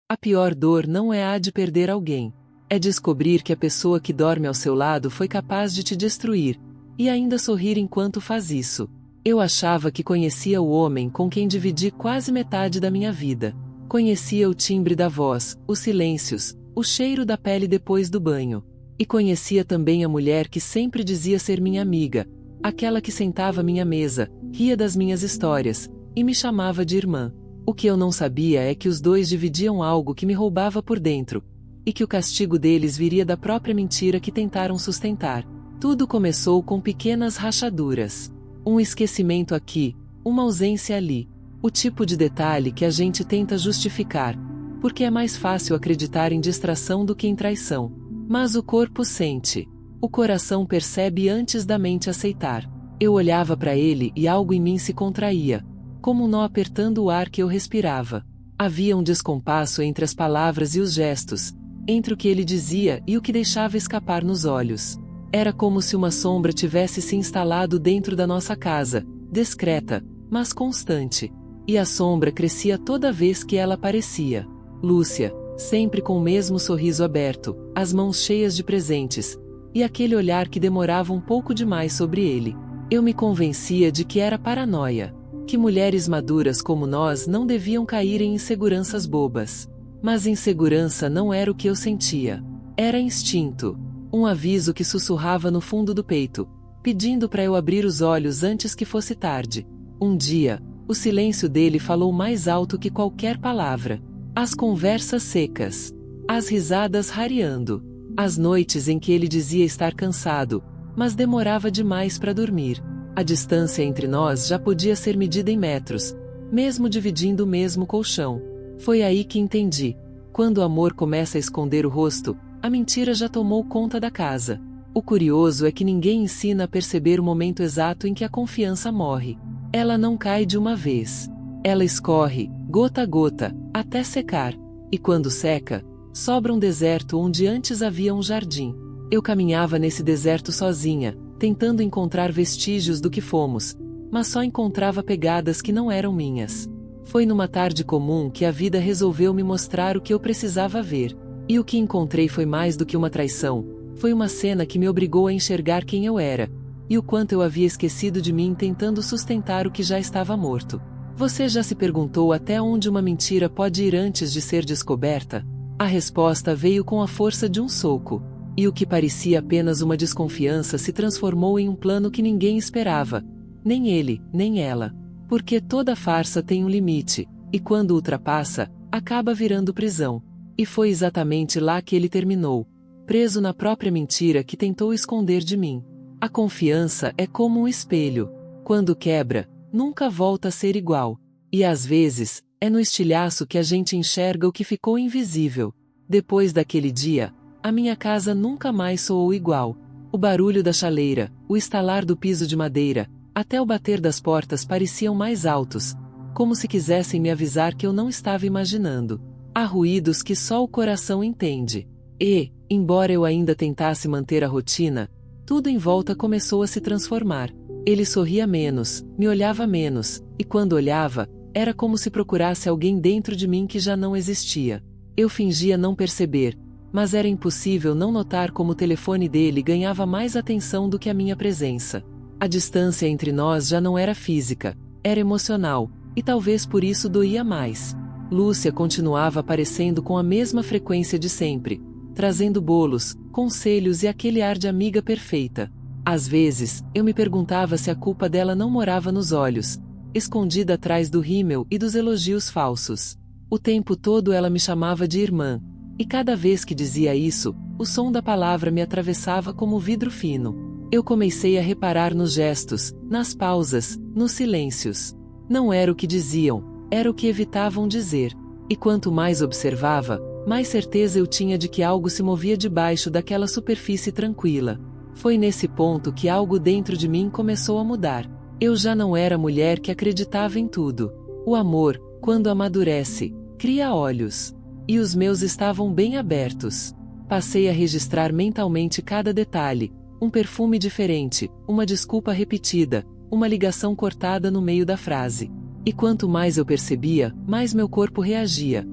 A pior dor não é a de perder alguém. É descobrir que a pessoa que dorme ao seu lado foi capaz de te destruir, e ainda sorrir enquanto faz isso. Eu achava que conhecia o homem com quem dividi quase metade da minha vida. Conhecia o timbre da voz, os silêncios, o cheiro da pele depois do banho. E conhecia também a mulher que sempre dizia ser minha amiga, aquela que sentava à minha mesa, ria das minhas histórias, e me chamava de irmã. O que eu não sabia é que os dois dividiam algo que me roubava por dentro, e que o castigo deles viria da própria mentira que tentaram sustentar. Tudo começou com pequenas rachaduras. Um esquecimento aqui, uma ausência ali. O tipo de detalhe que a gente tenta justificar, porque é mais fácil acreditar em distração do que em traição. Mas o corpo sente. O coração percebe antes da mente aceitar. Eu olhava para ele e algo em mim se contraía, como um nó apertando o ar que eu respirava. Havia um descompasso entre as palavras e os gestos, entre o que ele dizia e o que deixava escapar nos olhos. Era como se uma sombra tivesse se instalado dentro da nossa casa, discreta, mas constante. E a sombra crescia toda vez que ela aparecia. Lúcia, sempre com o mesmo sorriso aberto, as mãos cheias de presentes, e aquele olhar que demorava um pouco demais sobre ele. Eu me convencia de que era paranoia, que mulheres maduras como nós não deviam cair em inseguranças bobas. Mas insegurança não era o que eu sentia. Era instinto. Um aviso que sussurrava no fundo do peito, pedindo para eu abrir os olhos antes que fosse tarde. Um dia, o silêncio dele falou mais alto que qualquer palavra. As conversas secas. As risadas rareando. As noites em que ele dizia estar cansado, mas demorava demais para dormir. A distância entre nós já podia ser medida em metros, mesmo dividindo o mesmo colchão. Foi aí que entendi. Quando o amor começa a esconder o rosto, a mentira já tomou conta da casa. O curioso é que ninguém ensina a perceber o momento exato em que a confiança morre. Ela não cai de uma vez. Ela escorre, gota a gota, até secar. E quando seca, sobra um deserto onde antes havia um jardim. Eu caminhava nesse deserto sozinha, tentando encontrar vestígios do que fomos, mas só encontrava pegadas que não eram minhas. Foi numa tarde comum que a vida resolveu me mostrar o que eu precisava ver. E o que encontrei foi mais do que uma traição. Foi uma cena que me obrigou a enxergar quem eu era, e o quanto eu havia esquecido de mim tentando sustentar o que já estava morto. Você já se perguntou até onde uma mentira pode ir antes de ser descoberta? A resposta veio com a força de um soco. E o que parecia apenas uma desconfiança se transformou em um plano que ninguém esperava. Nem ele, nem ela. Porque toda farsa tem um limite, e quando ultrapassa, acaba virando prisão. E foi exatamente lá que ele terminou, preso na própria mentira que tentou esconder de mim. A confiança é como um espelho. Quando quebra, nunca volta a ser igual. E às vezes, é no estilhaço que a gente enxerga o que ficou invisível. Depois daquele dia, a minha casa nunca mais soou igual. O barulho da chaleira, o estalar do piso de madeira, até o bater das portas pareciam mais altos, como se quisessem me avisar que eu não estava imaginando. Há ruídos que só o coração entende. E, embora eu ainda tentasse manter a rotina, tudo em volta começou a se transformar. Ele sorria menos, me olhava menos, e quando olhava, era como se procurasse alguém dentro de mim que já não existia. Eu fingia não perceber, mas era impossível não notar como o telefone dele ganhava mais atenção do que a minha presença. A distância entre nós já não era física, era emocional, e talvez por isso doía mais. Lúcia continuava aparecendo com a mesma frequência de sempre, trazendo bolos, conselhos e aquele ar de amiga perfeita. Às vezes, eu me perguntava se a culpa dela não morava nos olhos, escondida atrás do rímel e dos elogios falsos. O tempo todo ela me chamava de irmã, e cada vez que dizia isso, o som da palavra me atravessava como vidro fino. Eu comecei a reparar nos gestos, nas pausas, nos silêncios. Não era o que diziam, era o que evitavam dizer. E quanto mais observava, mais certeza eu tinha de que algo se movia debaixo daquela superfície tranquila. Foi nesse ponto que algo dentro de mim começou a mudar. Eu já não era a mulher que acreditava em tudo. O amor, quando amadurece, cria olhos. E os meus estavam bem abertos. Passei a registrar mentalmente cada detalhe, um perfume diferente, uma desculpa repetida, uma ligação cortada no meio da frase. E quanto mais eu percebia, mais meu corpo reagia.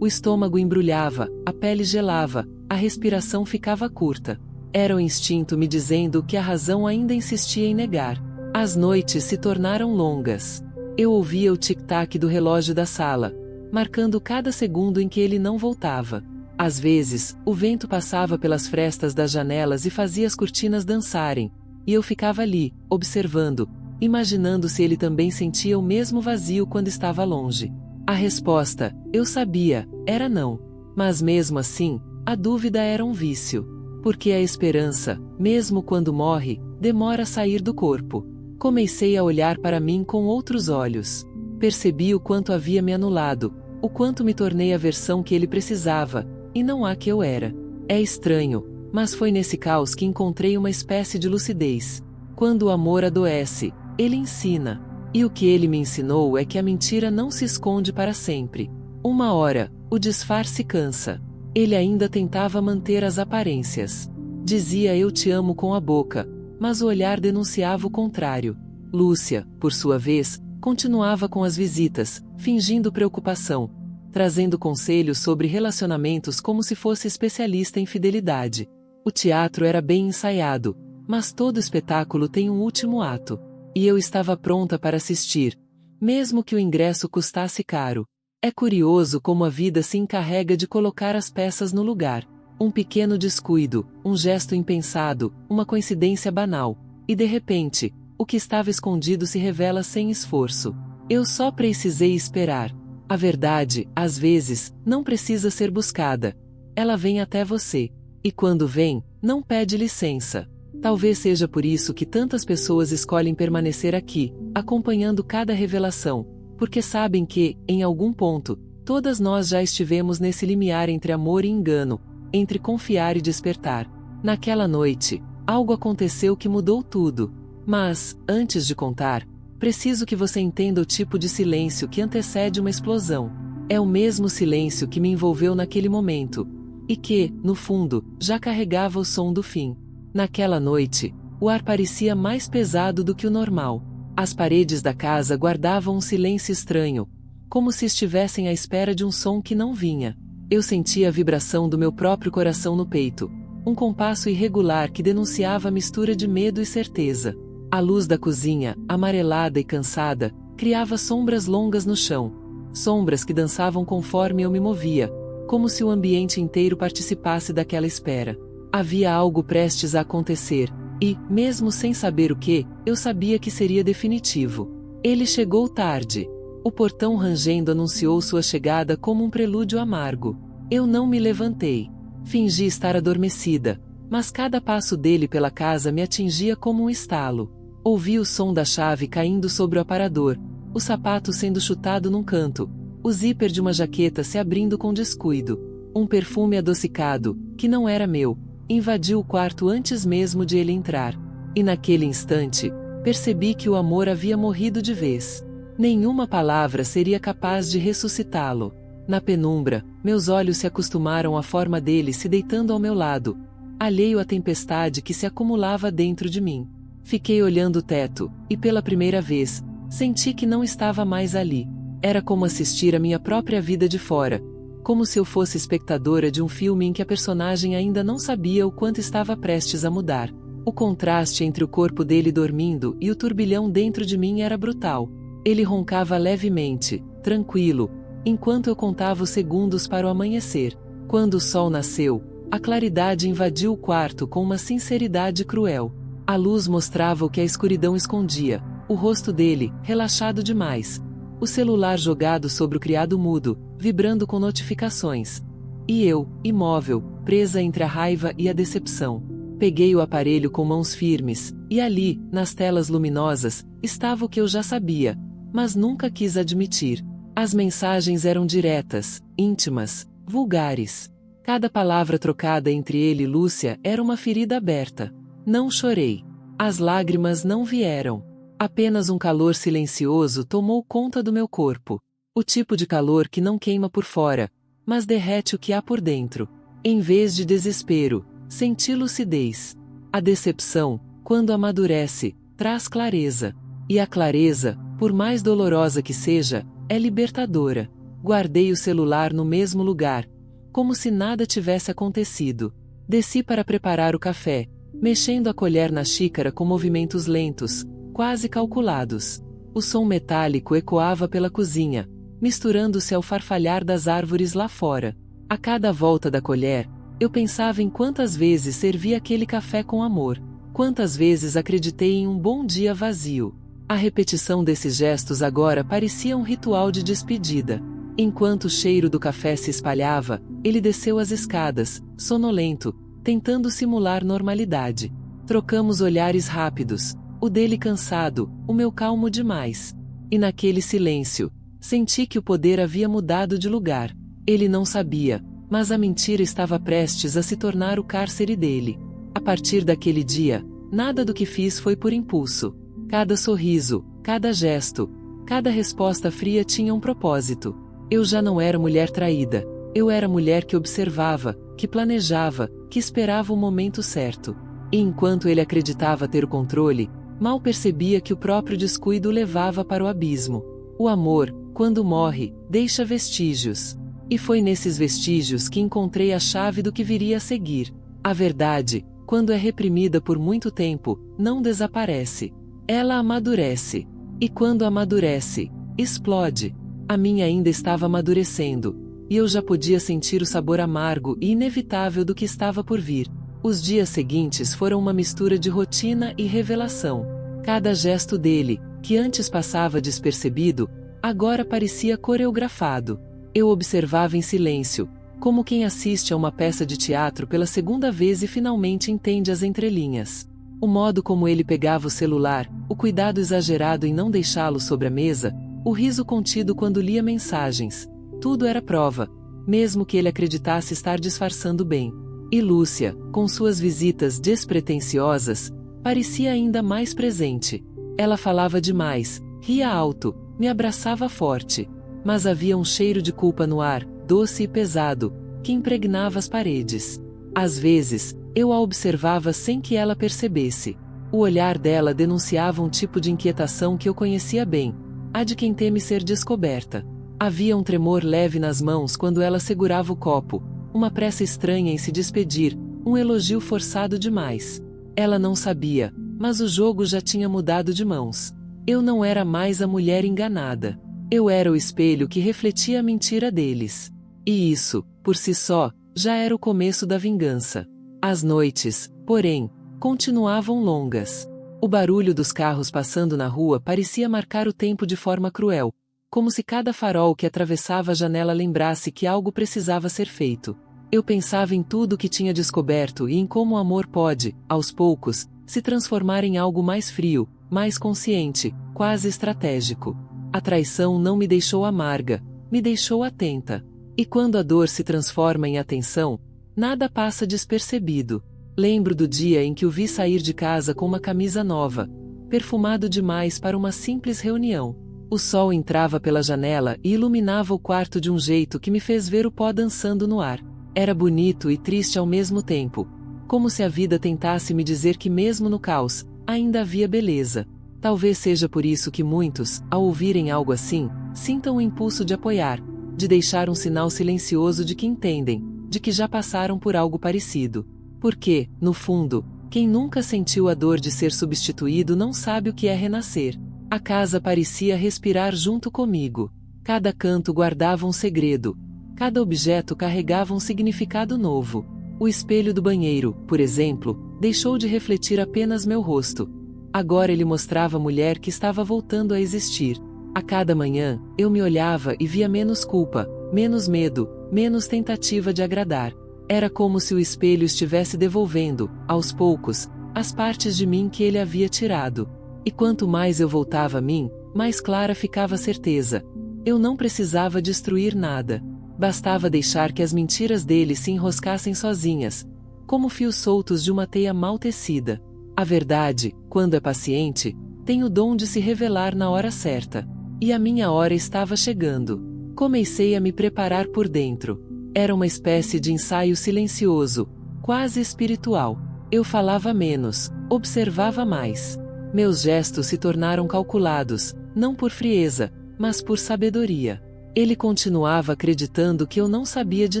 O estômago embrulhava, a pele gelava, a respiração ficava curta. Era o instinto me dizendo que a razão ainda insistia em negar. As noites se tornaram longas. Eu ouvia o tic-tac do relógio da sala, marcando cada segundo em que ele não voltava. Às vezes, o vento passava pelas frestas das janelas e fazia as cortinas dançarem, e eu ficava ali, observando, imaginando se ele também sentia o mesmo vazio quando estava longe. A resposta, eu sabia, era não. Mas mesmo assim, a dúvida era um vício. Porque a esperança, mesmo quando morre, demora a sair do corpo. Comecei a olhar para mim com outros olhos. Percebi o quanto havia me anulado, o quanto me tornei a versão que ele precisava, e não a que eu era. É estranho, mas foi nesse caos que encontrei uma espécie de lucidez. Quando o amor adoece, ele ensina. E o que ele me ensinou é que a mentira não se esconde para sempre. Uma hora, o disfarce cansa. Ele ainda tentava manter as aparências. Dizia eu te amo com a boca, mas o olhar denunciava o contrário. Lúcia, por sua vez, continuava com as visitas, fingindo preocupação, trazendo conselhos sobre relacionamentos como se fosse especialista em fidelidade. O teatro era bem ensaiado, mas todo espetáculo tem um último ato. E eu estava pronta para assistir, mesmo que o ingresso custasse caro. É curioso como a vida se encarrega de colocar as peças no lugar. Um pequeno descuido, um gesto impensado, uma coincidência banal. E de repente, o que estava escondido se revela sem esforço. Eu só precisei esperar. A verdade, às vezes, não precisa ser buscada. Ela vem até você. E quando vem, não pede licença. Talvez seja por isso que tantas pessoas escolhem permanecer aqui, acompanhando cada revelação, porque sabem que, em algum ponto, todas nós já estivemos nesse limiar entre amor e engano, entre confiar e despertar. Naquela noite, algo aconteceu que mudou tudo. Mas, antes de contar, preciso que você entenda o tipo de silêncio que antecede uma explosão. É o mesmo silêncio que me envolveu naquele momento, e que, no fundo, já carregava o som do fim. Naquela noite, o ar parecia mais pesado do que o normal. As paredes da casa guardavam um silêncio estranho, como se estivessem à espera de um som que não vinha. Eu sentia a vibração do meu próprio coração no peito, um compasso irregular que denunciava a mistura de medo e certeza. A luz da cozinha, amarelada e cansada, criava sombras longas no chão, sombras que dançavam conforme eu me movia, como se o ambiente inteiro participasse daquela espera. Havia algo prestes a acontecer, e, mesmo sem saber o que, eu sabia que seria definitivo. Ele chegou tarde. O portão rangendo anunciou sua chegada como um prelúdio amargo. Eu não me levantei. Fingi estar adormecida, mas cada passo dele pela casa me atingia como um estalo. Ouvi o som da chave caindo sobre o aparador, o sapato sendo chutado num canto, o zíper de uma jaqueta se abrindo com descuido. Um perfume adocicado, que não era meu, invadiu o quarto antes mesmo de ele entrar. E naquele instante, percebi que o amor havia morrido de vez. Nenhuma palavra seria capaz de ressuscitá-lo. Na penumbra, meus olhos se acostumaram à forma dele se deitando ao meu lado, alheio à tempestade que se acumulava dentro de mim. Fiquei olhando o teto, e pela primeira vez, senti que não estava mais ali. Era como assistir a minha própria vida de fora, como se eu fosse espectadora de um filme em que a personagem ainda não sabia o quanto estava prestes a mudar. O contraste entre o corpo dele dormindo e o turbilhão dentro de mim era brutal. Ele roncava levemente, tranquilo, enquanto eu contava os segundos para o amanhecer. Quando o sol nasceu, a claridade invadiu o quarto com uma sinceridade cruel. A luz mostrava o que a escuridão escondia, o rosto dele, relaxado demais, o celular jogado sobre o criado mudo, vibrando com notificações. E eu, imóvel, presa entre a raiva e a decepção. Peguei o aparelho com mãos firmes, e ali, nas telas luminosas, estava o que eu já sabia, mas nunca quis admitir. As mensagens eram diretas, íntimas, vulgares. Cada palavra trocada entre ele e Lúcia era uma ferida aberta. Não chorei. As lágrimas não vieram. Apenas um calor silencioso tomou conta do meu corpo. O tipo de calor que não queima por fora, mas derrete o que há por dentro. Em vez de desespero, senti lucidez. A decepção, quando amadurece, traz clareza. E a clareza, por mais dolorosa que seja, é libertadora. Guardei o celular no mesmo lugar, como se nada tivesse acontecido. Desci para preparar o café, mexendo a colher na xícara com movimentos lentos, quase calculados. O som metálico ecoava pela cozinha, misturando-se ao farfalhar das árvores lá fora. A cada volta da colher, eu pensava em quantas vezes servi aquele café com amor, quantas vezes acreditei em um bom dia vazio. A repetição desses gestos agora parecia um ritual de despedida. Enquanto o cheiro do café se espalhava, ele desceu as escadas, sonolento, tentando simular normalidade. Trocamos olhares rápidos, o dele cansado, o meu calmo demais. E naquele silêncio, senti que o poder havia mudado de lugar. Ele não sabia, mas a mentira estava prestes a se tornar o cárcere dele. A partir daquele dia, nada do que fiz foi por impulso. Cada sorriso, cada gesto, cada resposta fria tinha um propósito. Eu já não era mulher traída. Eu era mulher que observava, que planejava, que esperava o momento certo. E enquanto ele acreditava ter o controle, mal percebia que o próprio descuido o levava para o abismo. O amor, quando morre, deixa vestígios. E foi nesses vestígios que encontrei a chave do que viria a seguir. A verdade, quando é reprimida por muito tempo, não desaparece. Ela amadurece. E quando amadurece, explode. A minha ainda estava amadurecendo, e eu já podia sentir o sabor amargo e inevitável do que estava por vir. Os dias seguintes foram uma mistura de rotina e revelação. Cada gesto dele, que antes passava despercebido, agora parecia coreografado. Eu observava em silêncio, como quem assiste a uma peça de teatro pela segunda vez e finalmente entende as entrelinhas. O modo como ele pegava o celular, o cuidado exagerado em não deixá-lo sobre a mesa, o riso contido quando lia mensagens, tudo era prova, mesmo que ele acreditasse estar disfarçando bem. E Lúcia, com suas visitas despretensiosas, parecia ainda mais presente. Ela falava demais, ria alto, me abraçava forte. Mas havia um cheiro de culpa no ar, doce e pesado, que impregnava as paredes. Às vezes, eu a observava sem que ela percebesse. O olhar dela denunciava um tipo de inquietação que eu conhecia bem, a de quem teme ser descoberta. Havia um tremor leve nas mãos quando ela segurava o copo, uma pressa estranha em se despedir, um elogio forçado demais. Ela não sabia, mas o jogo já tinha mudado de mãos. Eu não era mais a mulher enganada. Eu era o espelho que refletia a mentira deles. E isso, por si só, já era o começo da vingança. As noites, porém, continuavam longas. O barulho dos carros passando na rua parecia marcar o tempo de forma cruel, como se cada farol que atravessava a janela lembrasse que algo precisava ser feito. Eu pensava em tudo que tinha descoberto e em como o amor pode, aos poucos, se transformar em algo mais frio, mais consciente, quase estratégico. A traição não me deixou amarga, me deixou atenta. E quando a dor se transforma em atenção, nada passa despercebido. Lembro do dia em que o vi sair de casa com uma camisa nova, perfumado demais para uma simples reunião. O sol entrava pela janela e iluminava o quarto de um jeito que me fez ver o pó dançando no ar. Era bonito e triste ao mesmo tempo, como se a vida tentasse me dizer que mesmo no caos, ainda havia beleza. Talvez seja por isso que muitos, ao ouvirem algo assim, sintam o impulso de apoiar, de deixar um sinal silencioso de que entendem, de que já passaram por algo parecido. Porque, no fundo, quem nunca sentiu a dor de ser substituído não sabe o que é renascer. A casa parecia respirar junto comigo. Cada canto guardava um segredo. Cada objeto carregava um significado novo. O espelho do banheiro, por exemplo, deixou de refletir apenas meu rosto. Agora ele mostrava a mulher que estava voltando a existir. A cada manhã, eu me olhava e via menos culpa, menos medo, menos tentativa de agradar. Era como se o espelho estivesse devolvendo, aos poucos, as partes de mim que ele havia tirado. E quanto mais eu voltava a mim, mais clara ficava a certeza. Eu não precisava destruir nada. Bastava deixar que as mentiras dele se enroscassem sozinhas, como fios soltos de uma teia mal tecida. A verdade, quando é paciente, tem o dom de se revelar na hora certa. E a minha hora estava chegando. Comecei a me preparar por dentro. Era uma espécie de ensaio silencioso, quase espiritual. Eu falava menos, observava mais. Meus gestos se tornaram calculados, não por frieza, mas por sabedoria. Ele continuava acreditando que eu não sabia de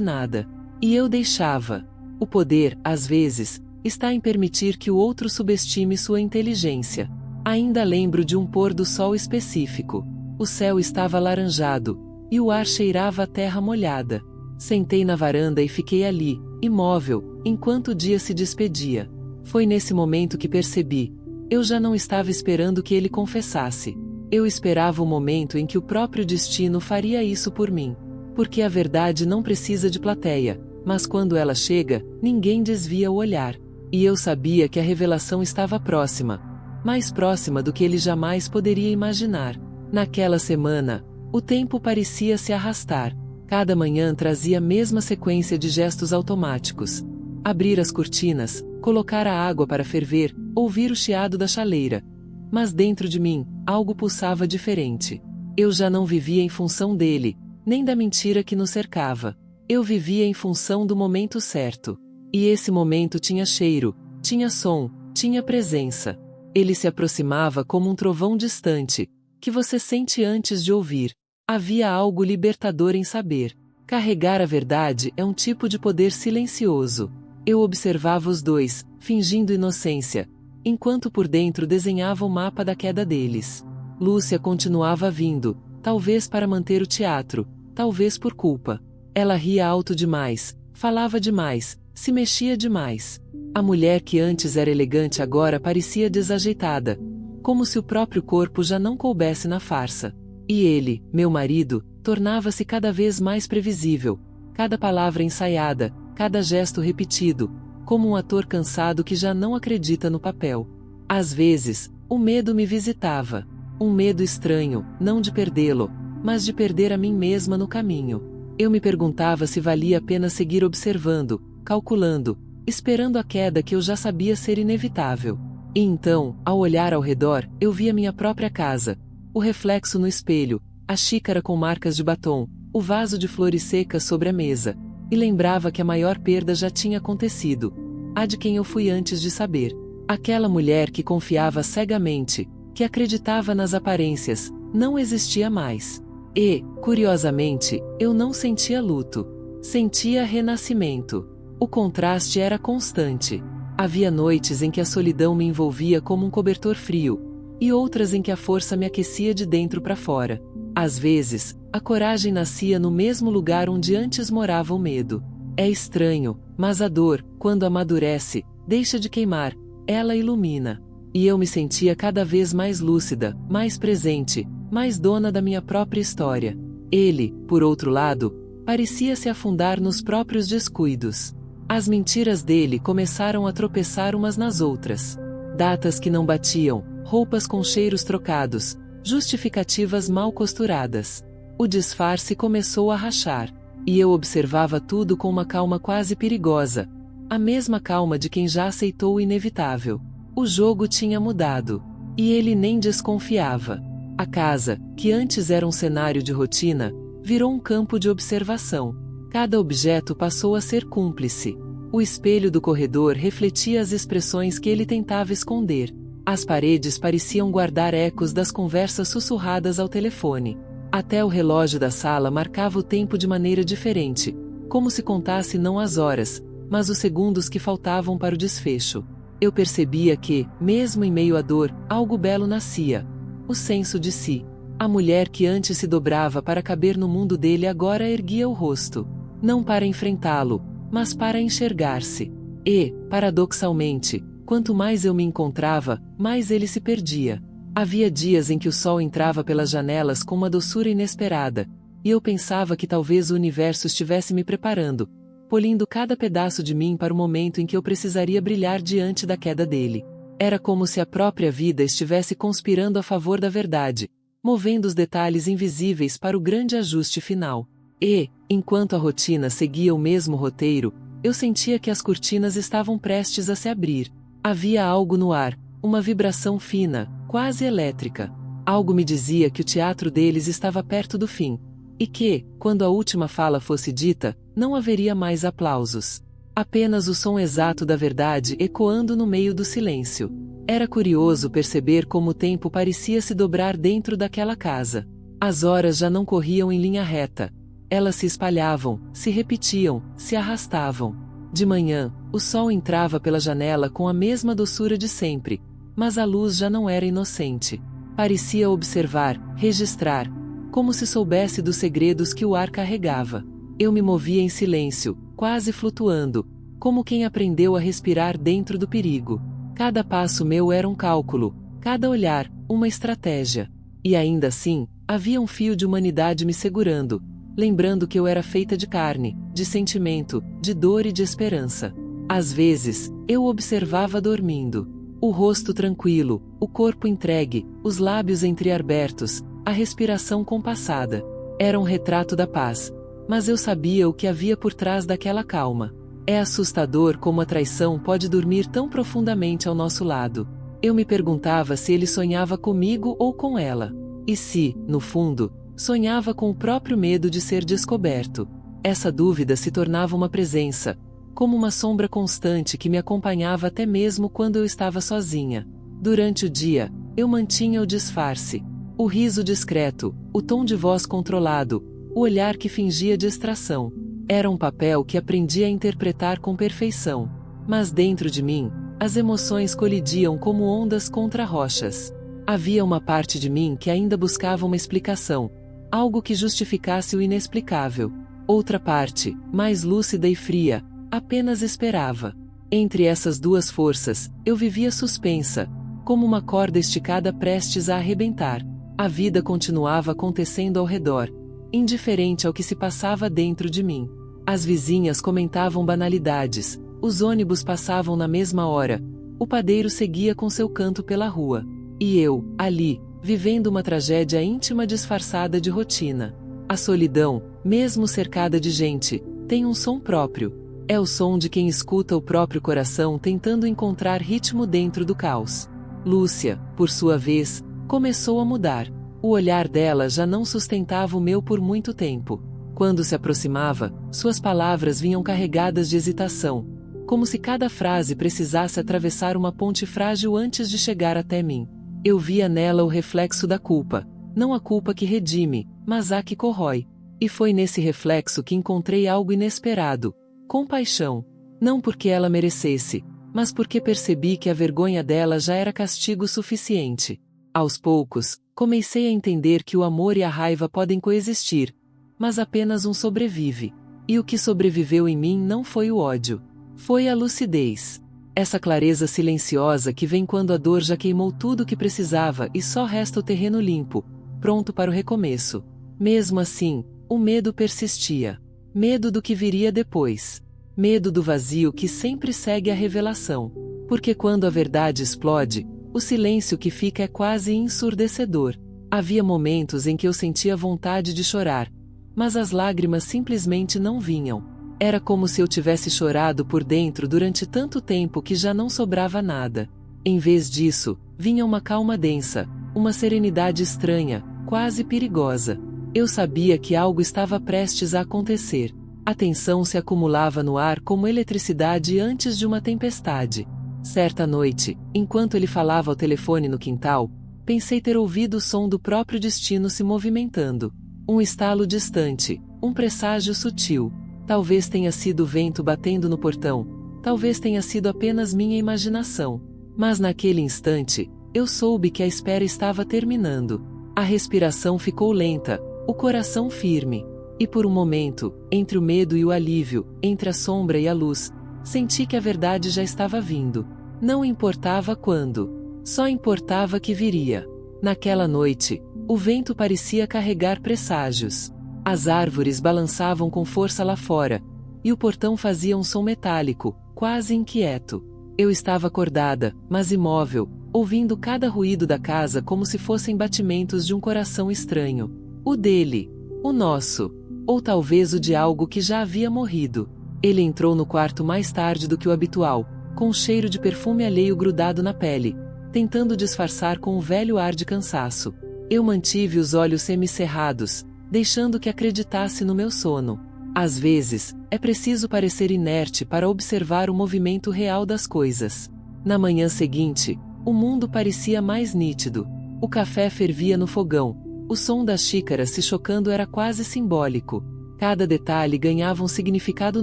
nada. E eu deixava. O poder, às vezes, está em permitir que o outro subestime sua inteligência. Ainda lembro de um pôr do sol específico. O céu estava alaranjado, e o ar cheirava a terra molhada. Sentei na varanda e fiquei ali, imóvel, enquanto o dia se despedia. Foi nesse momento que percebi. Eu já não estava esperando que ele confessasse. Eu esperava o momento em que o próprio destino faria isso por mim. Porque a verdade não precisa de plateia, mas quando ela chega, ninguém desvia o olhar. E eu sabia que a revelação estava próxima. Mais próxima do que ele jamais poderia imaginar. Naquela semana, o tempo parecia se arrastar. Cada manhã trazia a mesma sequência de gestos automáticos. Abrir as cortinas, colocar a água para ferver, ouvir o chiado da chaleira. Mas dentro de mim, algo pulsava diferente. Eu já não vivia em função dele, nem da mentira que nos cercava. Eu vivia em função do momento certo. E esse momento tinha cheiro, tinha som, tinha presença. Ele se aproximava como um trovão distante, que você sente antes de ouvir. Havia algo libertador em saber. Carregar a verdade é um tipo de poder silencioso. Eu observava os dois, fingindo inocência, enquanto por dentro desenhava o mapa da queda deles. Lúcia continuava vindo, talvez para manter o teatro, talvez por culpa. Ela ria alto demais, falava demais, se mexia demais. A mulher que antes era elegante agora parecia desajeitada, como se o próprio corpo já não coubesse na farsa. E ele, meu marido, tornava-se cada vez mais previsível, cada palavra ensaiada, cada gesto repetido, como um ator cansado que já não acredita no papel. Às vezes, o medo me visitava. Um medo estranho, não de perdê-lo, mas de perder a mim mesma no caminho. Eu me perguntava se valia a pena seguir observando, calculando, esperando a queda que eu já sabia ser inevitável. E então, ao olhar ao redor, eu via minha própria casa. O reflexo no espelho, a xícara com marcas de batom, o vaso de flores secas sobre a mesa. E lembrava que a maior perda já tinha acontecido. A de quem eu fui antes de saber. Aquela mulher que confiava cegamente, que acreditava nas aparências, não existia mais. E, curiosamente, eu não sentia luto. Sentia renascimento. O contraste era constante. Havia noites em que a solidão me envolvia como um cobertor frio, e outras em que a força me aquecia de dentro para fora. Às vezes, a coragem nascia no mesmo lugar onde antes morava o medo. É estranho, mas a dor, quando amadurece, deixa de queimar, ela ilumina. E eu me sentia cada vez mais lúcida, mais presente, mais dona da minha própria história. Ele, por outro lado, parecia se afundar nos próprios descuidos. As mentiras dele começaram a tropeçar umas nas outras. Datas que não batiam, roupas com cheiros trocados, justificativas mal costuradas. O disfarce começou a rachar, e eu observava tudo com uma calma quase perigosa, a mesma calma de quem já aceitou o inevitável. O jogo tinha mudado, e ele nem desconfiava. A casa, que antes era um cenário de rotina, virou um campo de observação. Cada objeto passou a ser cúmplice. O espelho do corredor refletia as expressões que ele tentava esconder. As paredes pareciam guardar ecos das conversas sussurradas ao telefone. Até o relógio da sala marcava o tempo de maneira diferente, como se contasse não as horas, mas os segundos que faltavam para o desfecho. Eu percebia que, mesmo em meio à dor, algo belo nascia. O senso de si. A mulher que antes se dobrava para caber no mundo dele agora erguia o rosto. Não para enfrentá-lo, mas para enxergar-se. E, paradoxalmente, quanto mais eu me encontrava, mais ele se perdia. Havia dias em que o sol entrava pelas janelas com uma doçura inesperada, e eu pensava que talvez o universo estivesse me preparando, polindo cada pedaço de mim para o momento em que eu precisaria brilhar diante da queda dele. Era como se a própria vida estivesse conspirando a favor da verdade, movendo os detalhes invisíveis para o grande ajuste final. E, enquanto a rotina seguia o mesmo roteiro, eu sentia que as cortinas estavam prestes a se abrir. Havia algo no ar, uma vibração fina, quase elétrica. Algo me dizia que o teatro deles estava perto do fim. E que, quando a última fala fosse dita, não haveria mais aplausos. Apenas o som exato da verdade ecoando no meio do silêncio. Era curioso perceber como o tempo parecia se dobrar dentro daquela casa. As horas já não corriam em linha reta. Elas se espalhavam, se repetiam, se arrastavam. De manhã, o sol entrava pela janela com a mesma doçura de sempre, mas a luz já não era inocente. Parecia observar, registrar, como se soubesse dos segredos que o ar carregava. Eu me movia em silêncio, quase flutuando, como quem aprendeu a respirar dentro do perigo. Cada passo meu era um cálculo, cada olhar, uma estratégia. E ainda assim, havia um fio de humanidade me segurando, lembrando que eu era feita de carne, de sentimento, de dor e de esperança. Às vezes, eu observava dormindo. O rosto tranquilo, o corpo entregue, os lábios entreabertos, a respiração compassada. Era um retrato da paz. Mas eu sabia o que havia por trás daquela calma. É assustador como a traição pode dormir tão profundamente ao nosso lado. Eu me perguntava se ele sonhava comigo ou com ela. E se, no fundo, sonhava com o próprio medo de ser descoberto. Essa dúvida se tornava uma presença, como uma sombra constante que me acompanhava até mesmo quando eu estava sozinha. Durante o dia, eu mantinha o disfarce. O riso discreto, o tom de voz controlado, o olhar que fingia distração. Era um papel que aprendi a interpretar com perfeição. Mas dentro de mim, as emoções colidiam como ondas contra rochas. Havia uma parte de mim que ainda buscava uma explicação, algo que justificasse o inexplicável. Outra parte, mais lúcida e fria, apenas esperava. Entre essas duas forças, eu vivia suspensa, como uma corda esticada prestes a arrebentar. A vida continuava acontecendo ao redor, indiferente ao que se passava dentro de mim. As vizinhas comentavam banalidades, os ônibus passavam na mesma hora, o padeiro seguia com seu canto pela rua. E eu, ali, vivendo uma tragédia íntima disfarçada de rotina. A solidão, mesmo cercada de gente, tem um som próprio. É o som de quem escuta o próprio coração tentando encontrar ritmo dentro do caos. Lúcia, por sua vez, começou a mudar. O olhar dela já não sustentava o meu por muito tempo. Quando se aproximava, suas palavras vinham carregadas de hesitação, como se cada frase precisasse atravessar uma ponte frágil antes de chegar até mim. Eu via nela o reflexo da culpa, não a culpa que redime, mas a que corrói. E foi nesse reflexo que encontrei algo inesperado: compaixão. Não porque ela merecesse, mas porque percebi que a vergonha dela já era castigo suficiente. Aos poucos, comecei a entender que o amor e a raiva podem coexistir, mas apenas um sobrevive. E o que sobreviveu em mim não foi o ódio, foi a lucidez. Essa clareza silenciosa que vem quando a dor já queimou tudo o que precisava e só resta o terreno limpo, pronto para o recomeço. Mesmo assim, o medo persistia. Medo do que viria depois. Medo do vazio que sempre segue a revelação. Porque quando a verdade explode, o silêncio que fica é quase ensurdecedor. Havia momentos em que eu sentia vontade de chorar, mas as lágrimas simplesmente não vinham. Era como se eu tivesse chorado por dentro durante tanto tempo que já não sobrava nada. Em vez disso, vinha uma calma densa, uma serenidade estranha, quase perigosa. Eu sabia que algo estava prestes a acontecer. A tensão se acumulava no ar como eletricidade antes de uma tempestade. Certa noite, enquanto ele falava ao telefone no quintal, pensei ter ouvido o som do próprio destino se movimentando. Um estalo distante, um presságio sutil. Talvez tenha sido o vento batendo no portão, talvez tenha sido apenas minha imaginação. Mas naquele instante, eu soube que a espera estava terminando. A respiração ficou lenta, o coração firme. E por um momento, entre o medo e o alívio, entre a sombra e a luz, senti que a verdade já estava vindo. Não importava quando, só importava que viria. Naquela noite, o vento parecia carregar presságios. As árvores balançavam com força lá fora, e o portão fazia um som metálico, quase inquieto. Eu estava acordada, mas imóvel, ouvindo cada ruído da casa como se fossem batimentos de um coração estranho. O dele, o nosso, ou talvez o de algo que já havia morrido. Ele entrou no quarto mais tarde do que o habitual, com um cheiro de perfume alheio grudado na pele, tentando disfarçar com um velho ar de cansaço. Eu mantive os olhos semicerrados, deixando que acreditasse no meu sono. Às vezes, é preciso parecer inerte para observar o movimento real das coisas. Na manhã seguinte, o mundo parecia mais nítido. O café fervia no fogão, O som das xícaras se chocando era quase simbólico. Cada detalhe ganhava um significado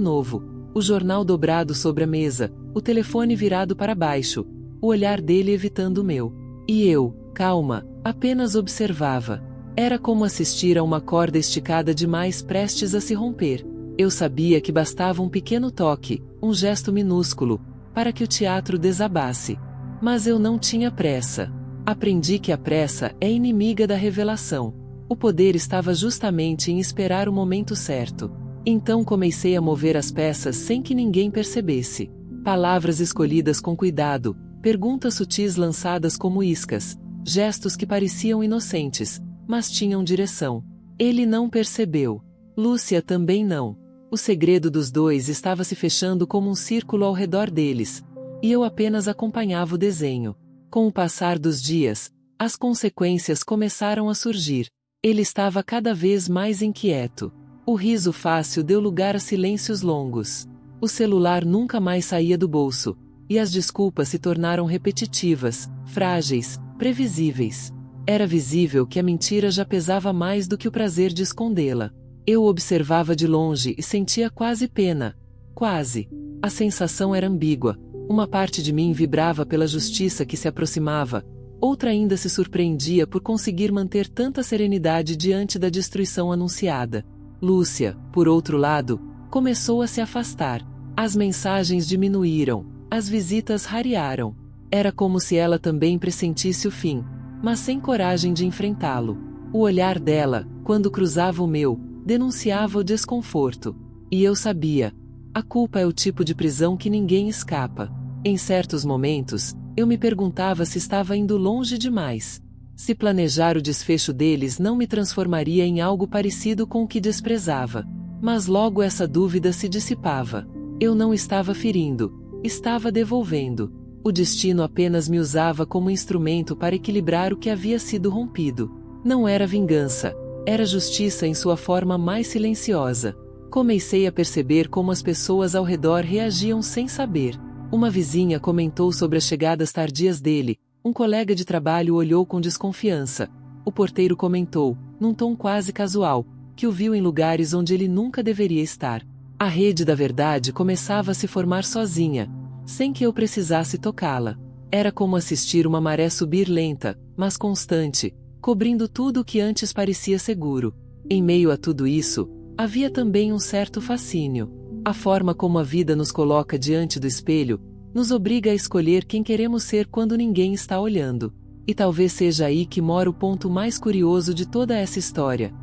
novo. O jornal dobrado sobre a mesa, o telefone virado para baixo, o olhar dele evitando o meu. E eu, calma, apenas observava. Era como assistir a uma corda esticada demais prestes a se romper. Eu sabia que bastava um pequeno toque, um gesto minúsculo, para que o teatro desabasse. Mas eu não tinha pressa. Aprendi que a pressa é inimiga da revelação. O poder estava justamente em esperar o momento certo. Então comecei a mover as peças sem que ninguém percebesse. Palavras escolhidas com cuidado, perguntas sutis lançadas como iscas, gestos que pareciam inocentes, mas tinham direção. Ele não percebeu. Lúcia também não. O segredo dos dois estava se fechando como um círculo ao redor deles, e eu apenas acompanhava o desenho. Com o passar dos dias, as consequências começaram a surgir. Ele estava cada vez mais inquieto. O riso fácil deu lugar a silêncios longos. O celular nunca mais saía do bolso, e as desculpas se tornaram repetitivas, frágeis, previsíveis. Era visível que a mentira já pesava mais do que o prazer de escondê-la. Eu observava de longe e sentia quase pena. Quase. A sensação era ambígua. Uma parte de mim vibrava pela justiça que se aproximava, outra ainda se surpreendia por conseguir manter tanta serenidade diante da destruição anunciada. Lúcia, por outro lado, começou a se afastar. As mensagens diminuíram, as visitas rarearam. Era como se ela também pressentisse o fim, mas sem coragem de enfrentá-lo. O olhar dela, quando cruzava o meu, denunciava o desconforto. E eu sabia. A culpa é o tipo de prisão que ninguém escapa. Em certos momentos, eu me perguntava se estava indo longe demais. Se planejar o desfecho deles não me transformaria em algo parecido com o que desprezava. Mas logo essa dúvida se dissipava. Eu não estava ferindo, estava devolvendo. O destino apenas me usava como instrumento para equilibrar o que havia sido rompido. Não era vingança, era justiça em sua forma mais silenciosa. Comecei a perceber como as pessoas ao redor reagiam sem saber. Uma vizinha comentou sobre as chegadas tardias dele, um colega de trabalho olhou com desconfiança. O porteiro comentou, num tom quase casual, que o viu em lugares onde ele nunca deveria estar. A rede da verdade começava a se formar sozinha, sem que eu precisasse tocá-la. Era como assistir uma maré subir lenta, mas constante, cobrindo tudo o que antes parecia seguro. Em meio a tudo isso, havia também um certo fascínio. A forma como a vida nos coloca diante do espelho, nos obriga a escolher quem queremos ser quando ninguém está olhando. E talvez seja aí que mora o ponto mais curioso de toda essa história.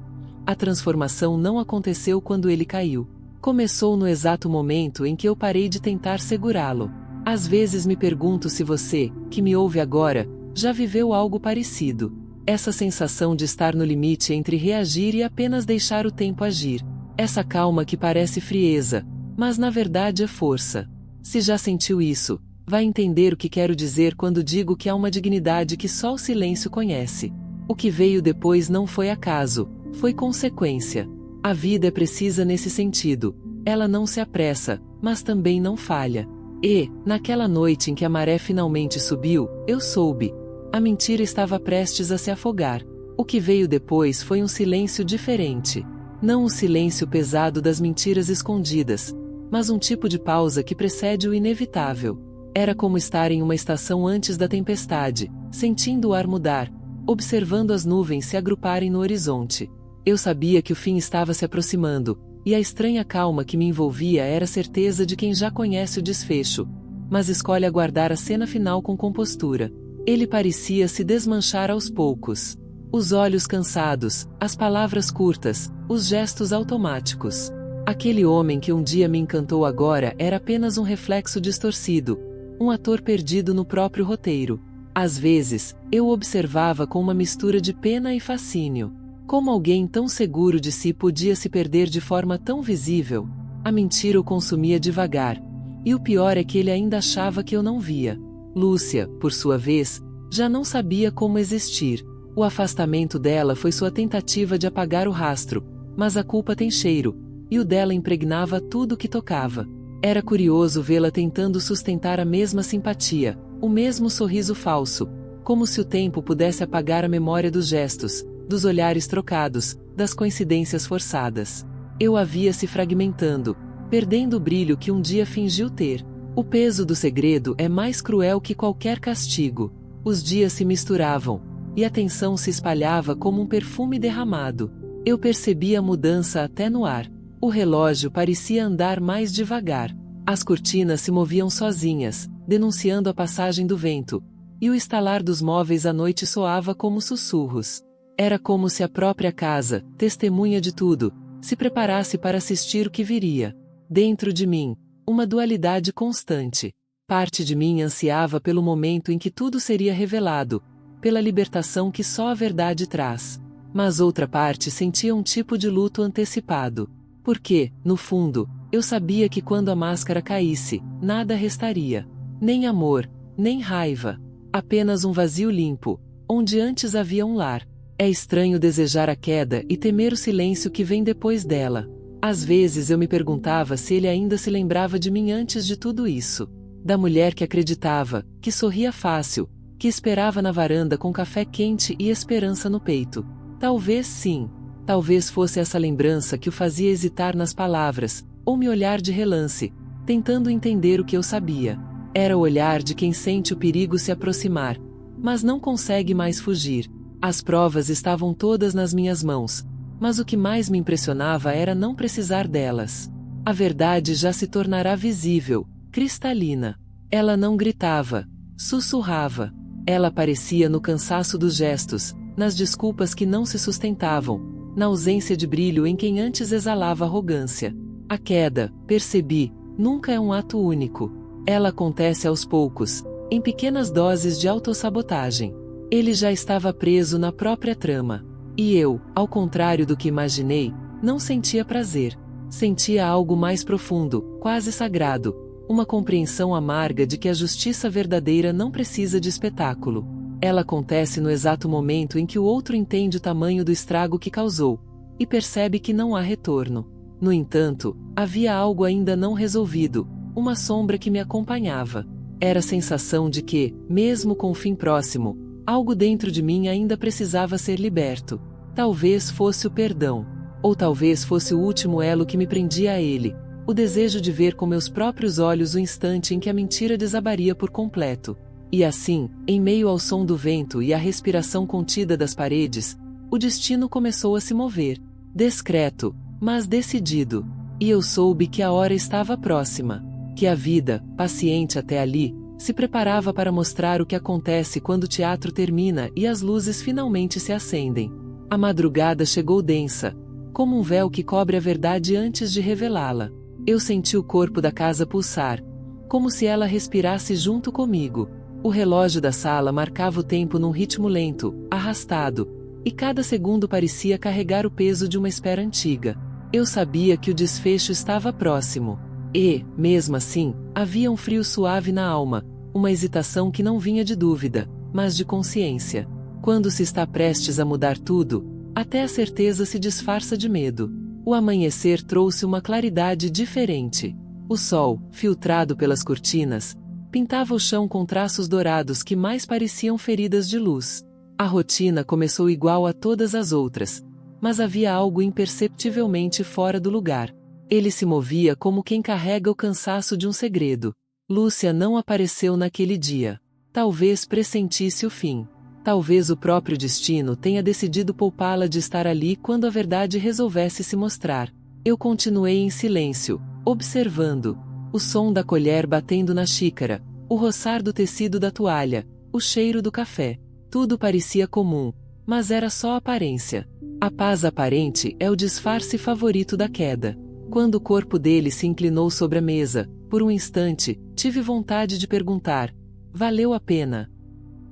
A transformação não aconteceu quando ele caiu. Começou no exato momento em que eu parei de tentar segurá-lo. Às vezes me pergunto se você, que me ouve agora, já viveu algo parecido. Essa sensação de estar no limite entre reagir e apenas deixar o tempo agir. Essa calma que parece frieza, mas na verdade é força. Se já sentiu isso, vai entender o que quero dizer quando digo que há uma dignidade que só o silêncio conhece. O que veio depois não foi acaso, foi consequência. A vida é precisa nesse sentido. Ela não se apressa, mas também não falha. E, naquela noite em que a maré finalmente subiu, eu soube. A mentira estava prestes a se afogar. O que veio depois foi um silêncio diferente. Não o silêncio pesado das mentiras escondidas, mas um tipo de pausa que precede o inevitável. Era como estar em uma estação antes da tempestade, sentindo o ar mudar, observando as nuvens se agruparem no horizonte. Eu sabia que o fim estava se aproximando, e a estranha calma que me envolvia era a certeza de quem já conhece o desfecho, mas escolhe aguardar a cena final com compostura. Ele parecia se desmanchar aos poucos. Os olhos cansados, as palavras curtas, os gestos automáticos. Aquele homem que um dia me encantou agora era apenas um reflexo distorcido, um ator perdido no próprio roteiro. Às vezes, eu o observava com uma mistura de pena e fascínio. Como alguém tão seguro de si podia se perder de forma tão visível? A mentira o consumia devagar. E o pior é que ele ainda achava que eu não via. Lúcia, por sua vez, já não sabia como existir. O afastamento dela foi sua tentativa de apagar o rastro, mas a culpa tem cheiro, e o dela impregnava tudo que tocava. Era curioso vê-la tentando sustentar a mesma simpatia, o mesmo sorriso falso, como se o tempo pudesse apagar a memória dos gestos, dos olhares trocados, das coincidências forçadas. Eu a via se fragmentando, perdendo o brilho que um dia fingiu ter. O peso do segredo é mais cruel que qualquer castigo. Os dias se misturavam, e a tensão se espalhava como um perfume derramado. Eu percebia a mudança até no ar. O relógio parecia andar mais devagar. As cortinas se moviam sozinhas, denunciando a passagem do vento, e o estalar dos móveis à noite soava como sussurros. Era como se a própria casa, testemunha de tudo, se preparasse para assistir o que viria. Dentro de mim, uma dualidade constante. Parte de mim ansiava pelo momento em que tudo seria revelado, pela libertação que só a verdade traz. Mas outra parte sentia um tipo de luto antecipado. Porque, no fundo, eu sabia que quando a máscara caísse, nada restaria. Nem amor, nem raiva. Apenas um vazio limpo, onde antes havia um lar. É estranho desejar a queda e temer o silêncio que vem depois dela. Às vezes eu me perguntava se ele ainda se lembrava de mim antes de tudo isso. Da mulher que acreditava, que sorria fácil, que esperava na varanda com café quente e esperança no peito. Talvez sim. Talvez fosse essa lembrança que o fazia hesitar nas palavras, ou me olhar de relance, tentando entender o que eu sabia. Era o olhar de quem sente o perigo se aproximar, mas não consegue mais fugir. As provas estavam todas nas minhas mãos, mas o que mais me impressionava era não precisar delas. A verdade já se tornará visível, cristalina. Ela não gritava, sussurrava. Ela aparecia no cansaço dos gestos, nas desculpas que não se sustentavam, na ausência de brilho em quem antes exalava arrogância. A queda, percebi, nunca é um ato único. Ela acontece aos poucos, em pequenas doses de autossabotagem. Ele já estava preso na própria trama. E eu, ao contrário do que imaginei, não sentia prazer. Sentia algo mais profundo, quase sagrado, uma compreensão amarga de que a justiça verdadeira não precisa de espetáculo. Ela acontece no exato momento em que o outro entende o tamanho do estrago que causou, e percebe que não há retorno. No entanto, havia algo ainda não resolvido, uma sombra que me acompanhava. Era a sensação de que, mesmo com o fim próximo, algo dentro de mim ainda precisava ser liberto. Talvez fosse o perdão. Ou talvez fosse o último elo que me prendia a ele, o desejo de ver com meus próprios olhos o instante em que a mentira desabaria por completo. E assim, em meio ao som do vento e à respiração contida das paredes, o destino começou a se mover. Discreto, mas decidido. E eu soube que a hora estava próxima. Que a vida, paciente até ali, se preparava para mostrar o que acontece quando o teatro termina e as luzes finalmente se acendem. A madrugada chegou densa, como um véu que cobre a verdade antes de revelá-la. Eu senti o corpo da casa pulsar, como se ela respirasse junto comigo. O relógio da sala marcava o tempo num ritmo lento, arrastado, e cada segundo parecia carregar o peso de uma espera antiga. Eu sabia que o desfecho estava próximo. E, mesmo assim, havia um frio suave na alma, uma hesitação que não vinha de dúvida, mas de consciência. Quando se está prestes a mudar tudo, até a certeza se disfarça de medo. O amanhecer trouxe uma claridade diferente. O sol, filtrado pelas cortinas, pintava o chão com traços dourados que mais pareciam feridas de luz. A rotina começou igual a todas as outras, mas havia algo imperceptivelmente fora do lugar. Ele se movia como quem carrega o cansaço de um segredo. Lúcia não apareceu naquele dia. Talvez pressentisse o fim. Talvez o próprio destino tenha decidido poupá-la de estar ali quando a verdade resolvesse se mostrar. Eu continuei em silêncio, observando. O som da colher batendo na xícara, o roçar do tecido da toalha, o cheiro do café. Tudo parecia comum, mas era só aparência. A paz aparente é o disfarce favorito da queda. Quando o corpo dele se inclinou sobre a mesa, por um instante, tive vontade de perguntar: valeu a pena?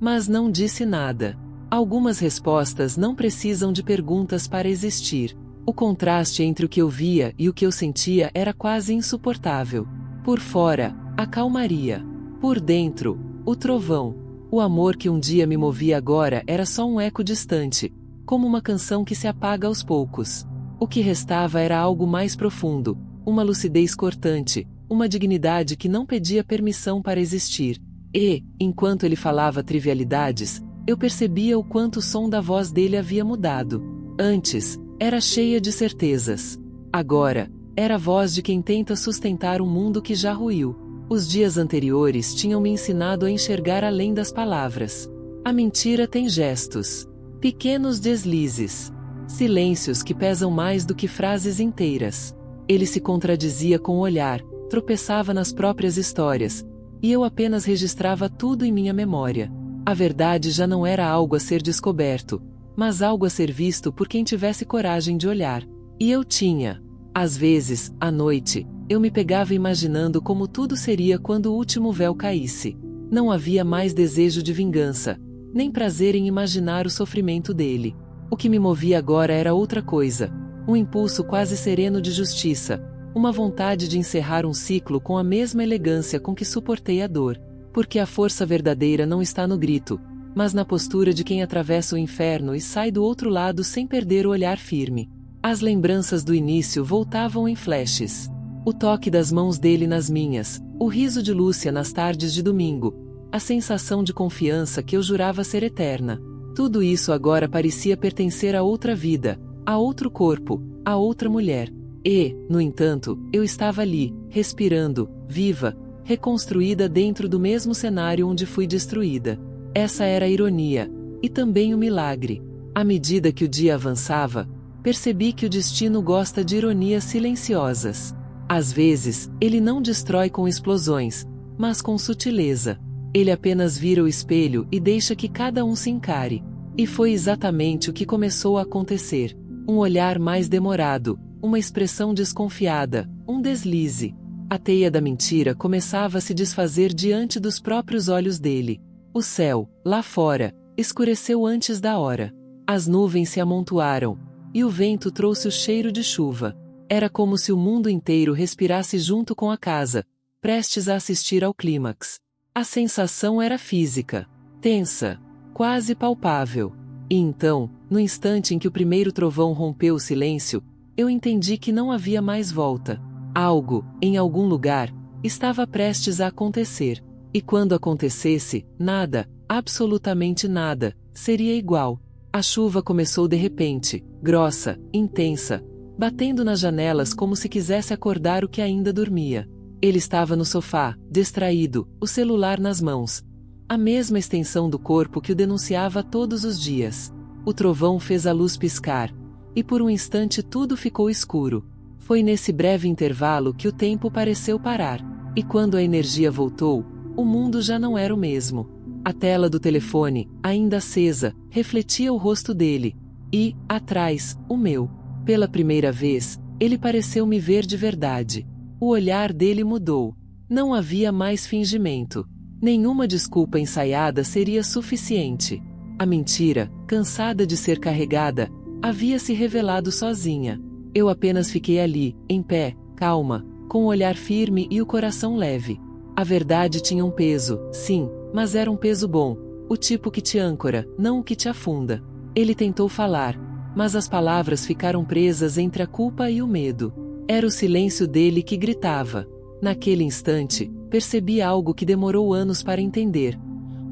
Mas não disse nada. Algumas respostas não precisam de perguntas para existir. O contraste entre o que eu via e o que eu sentia era quase insuportável. Por fora, a calmaria. Por dentro, o trovão. O amor que um dia me movia agora era só um eco distante, como uma canção que se apaga aos poucos. O que restava era algo mais profundo, uma lucidez cortante, uma dignidade que não pedia permissão para existir. E, enquanto ele falava trivialidades, Eu percebia o quanto o som da voz dele havia mudado. Antes, era cheia de certezas. Agora, era a voz de quem tenta sustentar um mundo que já ruiu. Os dias anteriores tinham me ensinado a enxergar além das palavras. A mentira tem gestos, pequenos deslizes, silêncios que pesam mais do que frases inteiras. Ele se contradizia com o olhar, tropeçava nas próprias histórias, e eu apenas registrava tudo em minha memória. A verdade já não era algo a ser descoberto, mas algo a ser visto por quem tivesse coragem de olhar. E eu tinha. Às vezes, à noite, eu me pegava imaginando como tudo seria quando o último véu caísse. Não havia mais desejo de vingança, nem prazer em imaginar o sofrimento dele. O que me movia agora era outra coisa, um impulso quase sereno de justiça, uma vontade de encerrar um ciclo com a mesma elegância com que suportei a dor. Porque a força verdadeira não está no grito, mas na postura de quem atravessa o inferno e sai do outro lado sem perder o olhar firme. As lembranças do início voltavam em flashes. O toque das mãos dele nas minhas, o riso de Lúcia nas tardes de domingo, a sensação de confiança que eu jurava ser eterna. Tudo isso agora parecia pertencer a outra vida, a outro corpo, a outra mulher. E, no entanto, eu estava ali, respirando, viva, reconstruída dentro do mesmo cenário onde fui destruída. Essa era a ironia, e também o milagre. À medida que o dia avançava, percebi que o destino gosta de ironias silenciosas. Às vezes, ele não destrói com explosões, mas com sutileza. Ele apenas vira o espelho e deixa que cada um se encare. E foi exatamente o que começou a acontecer. Um olhar mais demorado, uma expressão desconfiada, um deslize. A teia da mentira começava a se desfazer diante dos próprios olhos dele. O céu, lá fora, escureceu antes da hora. As nuvens se amontoaram, e o vento trouxe o cheiro de chuva. Era como se o mundo inteiro respirasse junto com a casa, prestes a assistir ao clímax. A sensação era física, tensa, quase palpável. E então, no instante em que o primeiro trovão rompeu o silêncio, eu entendi que não havia mais volta. Algo, em algum lugar, estava prestes a acontecer. E quando acontecesse, nada, absolutamente nada, seria igual. A chuva começou de repente, grossa, intensa, batendo nas janelas como se quisesse acordar o que ainda dormia. Ele estava no sofá, distraído, o celular nas mãos. A mesma extensão do corpo que o denunciava todos os dias. O trovão fez a luz piscar. E por um instante tudo ficou escuro. Foi nesse breve intervalo que o tempo pareceu parar. E quando a energia voltou, o mundo já não era o mesmo. A tela do telefone, ainda acesa, refletia o rosto dele. E, atrás, o meu. Pela primeira vez, ele pareceu me ver de verdade. O olhar dele mudou. Não havia mais fingimento. Nenhuma desculpa ensaiada seria suficiente. A mentira, cansada de ser carregada, havia se revelado sozinha. Eu apenas fiquei ali, em pé, calma, com o olhar firme e o coração leve. A verdade tinha um peso, sim, mas era um peso bom, o tipo que te âncora, não o que te afunda. Ele tentou falar, mas as palavras ficaram presas entre a culpa e o medo. Era o silêncio dele que gritava. Naquele instante, percebi algo que demorou anos para entender.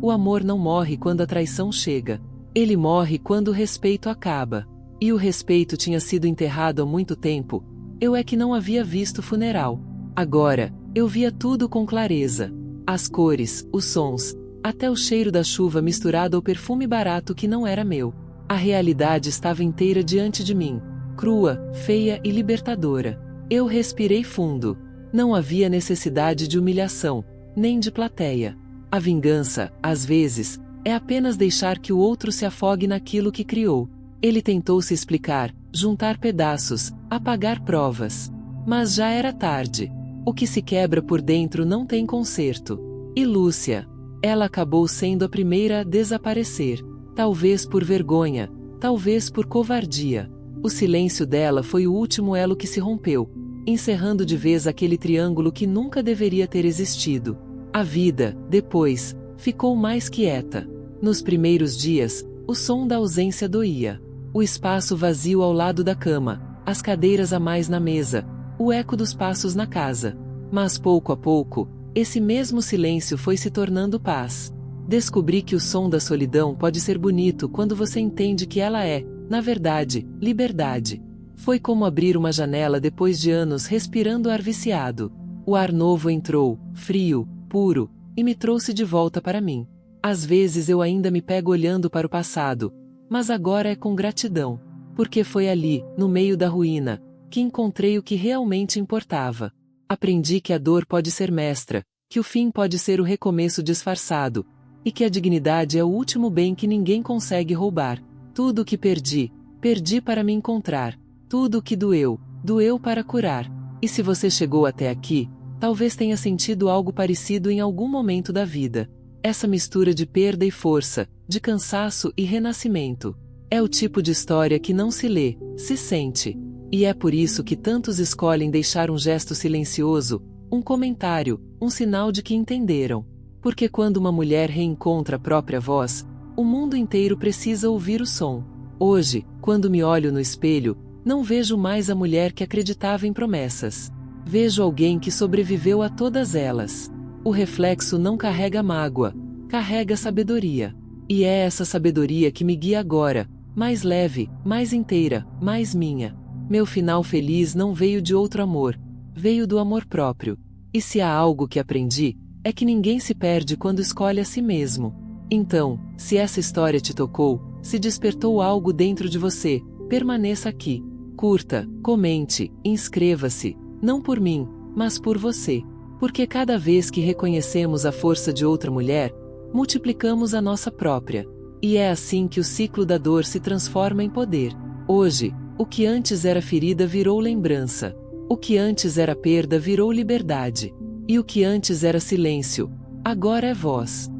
O amor não morre quando a traição chega. Ele morre quando o respeito acaba. E o respeito tinha sido enterrado há muito tempo. Eu é que não havia visto o funeral. Agora, eu via tudo com clareza. As cores, os sons, até o cheiro da chuva misturado ao perfume barato que não era meu. A realidade estava inteira diante de mim, crua, feia e libertadora. Eu respirei fundo. Não havia necessidade de humilhação, nem de plateia. A vingança, às vezes, é apenas deixar que o outro se afogue naquilo que criou. Ele tentou se explicar, juntar pedaços, apagar provas. Mas já era tarde. O que se quebra por dentro não tem conserto. E Lúcia? Ela acabou sendo a primeira a desaparecer. Talvez por vergonha, talvez por covardia. O silêncio dela foi o último elo que se rompeu, encerrando de vez aquele triângulo que nunca deveria ter existido. A vida, depois, ficou mais quieta. Nos primeiros dias, o som da ausência doía. O espaço vazio ao lado da cama, as cadeiras a mais na mesa, o eco dos passos na casa. Mas pouco a pouco, esse mesmo silêncio foi se tornando paz. Descobri que o som da solidão pode ser bonito quando você entende que ela é, na verdade, liberdade. Foi como abrir uma janela depois de anos respirando ar viciado. O ar novo entrou, frio, puro, e me trouxe de volta para mim. Às vezes eu ainda me pego olhando para o passado, mas agora é com gratidão. Porque foi ali, no meio da ruína, que encontrei o que realmente importava. Aprendi que a dor pode ser mestra, que o fim pode ser o recomeço disfarçado, e que a dignidade é o último bem que ninguém consegue roubar. Tudo o que perdi, perdi para me encontrar. Tudo o que doeu, doeu para curar. E se você chegou até aqui, talvez tenha sentido algo parecido em algum momento da vida. Essa mistura de perda e força, de cansaço e renascimento. É o tipo de história que não se lê, se sente. E é por isso que tantos escolhem deixar um gesto silencioso, um comentário, um sinal de que entenderam. Porque quando uma mulher reencontra a própria voz, o mundo inteiro precisa ouvir o som. Hoje, quando me olho no espelho, não vejo mais a mulher que acreditava em promessas. Vejo alguém que sobreviveu a todas elas. O reflexo não carrega mágoa, carrega sabedoria. E é essa sabedoria que me guia agora, mais leve, mais inteira, mais minha. Meu final feliz não veio de outro amor, veio do amor próprio. E se há algo que aprendi, é que ninguém se perde quando escolhe a si mesmo. Então, se essa história te tocou, se despertou algo dentro de você, permaneça aqui. Curta, comente, inscreva-se, não por mim, mas por você. Porque cada vez que reconhecemos a força de outra mulher, multiplicamos a nossa própria. E é assim que o ciclo da dor se transforma em poder. Hoje, o que antes era ferida virou lembrança. O que antes era perda virou liberdade. E o que antes era silêncio, agora é voz.